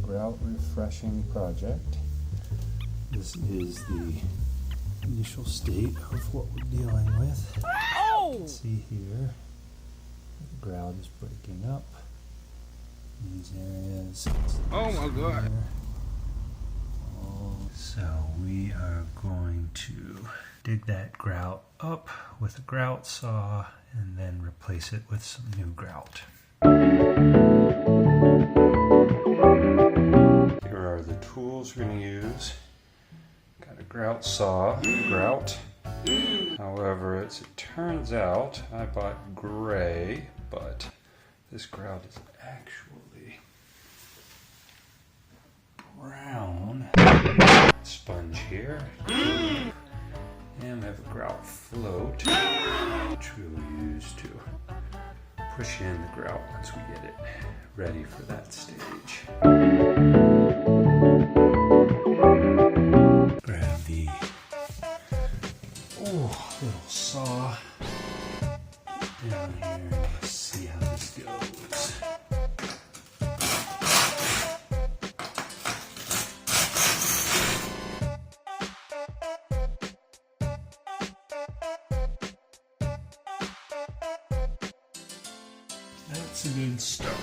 grout refreshing project. This is the initial state of what we're dealing with. Oh! You can see here, the grout is breaking up. These areas. Oh my God. So we are going to dig that grout up with a grout saw and then replace it with some new grout. Here are the tools we're going to use. Got a grout saw, grout. However, as it turns out, I bought gray, but this grout is actually brown. Sponge here. And we have a grout float, which we will use to push in the grout once we get it ready for that stage. Grab the little saw down here and see how this goes. That's a good start.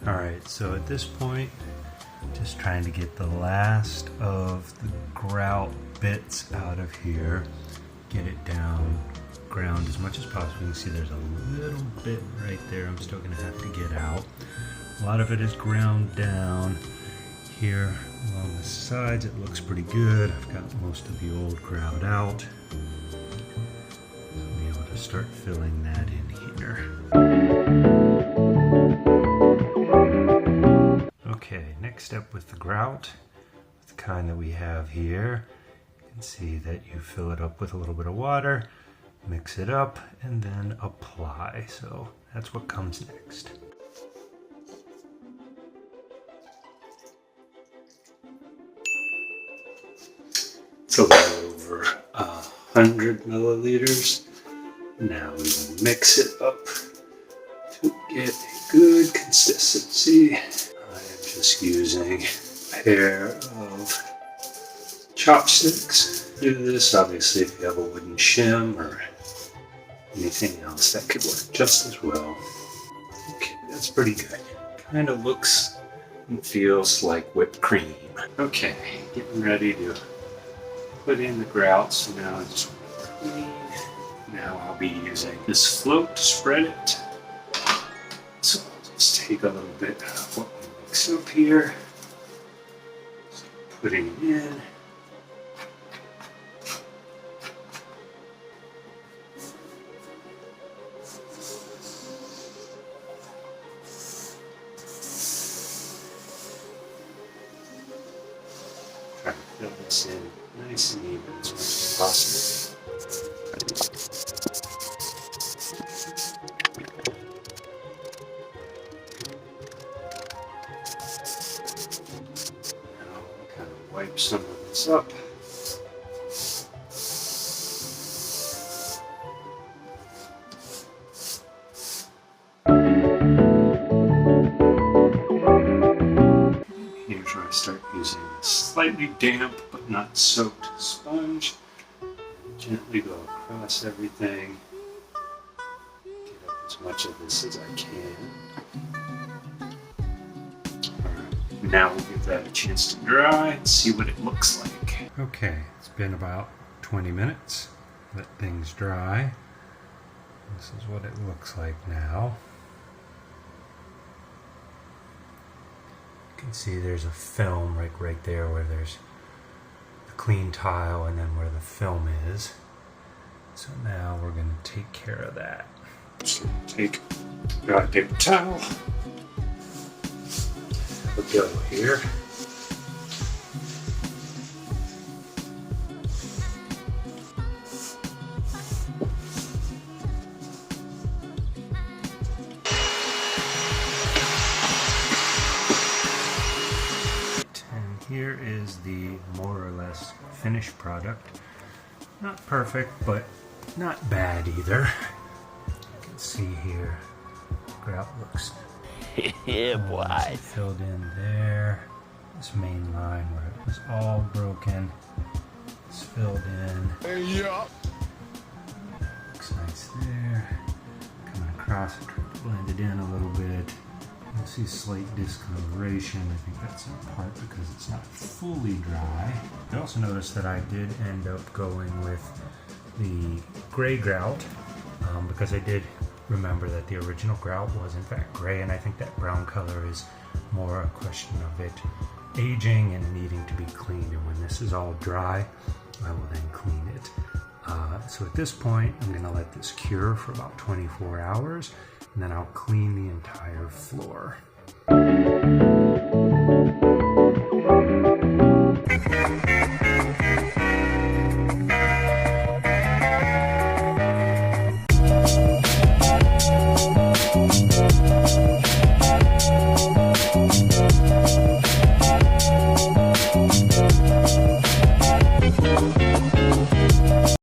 Alright, so at this point, just trying to get the last of the grout bits out of here, get it down, ground as much as possible. You can see there's a little bit right there I'm still going to have to get out. A lot of it is ground down. Here along the sides it looks pretty good. I've got most of the old grout out. I'll be able to start filling that in here. Okay, next step with the grout, the kind that we have here. You can see that you fill it up with a little bit of water, mix it up, and then apply. So that's what comes next. It's a little over 100 milliliters. Now we will mix it up to get a good consistency. I am just using a pair of chopsticks to do this. Obviously, if you have a wooden shim or anything else, that could work just as well. Okay, that's pretty good. Kind of looks and feels like whipped cream. Okay, getting ready to put in the grout, so now it's clean. Now I'll be using this float to spread it. So I'll just take a little bit of what we mix up here, putting it in. Try to fill this in nice and even as much as possible. Now I'll kind of wipe some of this up. Here's where I start using a slightly damp but not soaked sponge. Gently go across everything. Get up as much of this as I can. Alright, now we'll give that a chance to dry and see what it looks like. Okay, it's been about 20 minutes. Let things dry. This is what it looks like now. You can see there's a film right there where there's the clean tile and then where the film is. So now we're going to take care of that. So take a goddamn towel. We'll go here. Here is the more or less finished product. Not perfect, but not bad either. You can see here, grout looks Yeah, boy. filled in there. This main line where it was all broken, it's filled in. Yeah. Looks nice there. Coming across, trying to blend it in a little bit. You see slight discoloration. I think that's in part because it's not fully dry. I also noticed that I did end up going with the gray grout because I did remember that the original grout was in fact gray, and I think that brown color is more a question of it aging and needing to be cleaned, and when this is all dry I will then clean it. So at this point I'm going to let this cure for about 24 hours and then I'll clean the entire floor.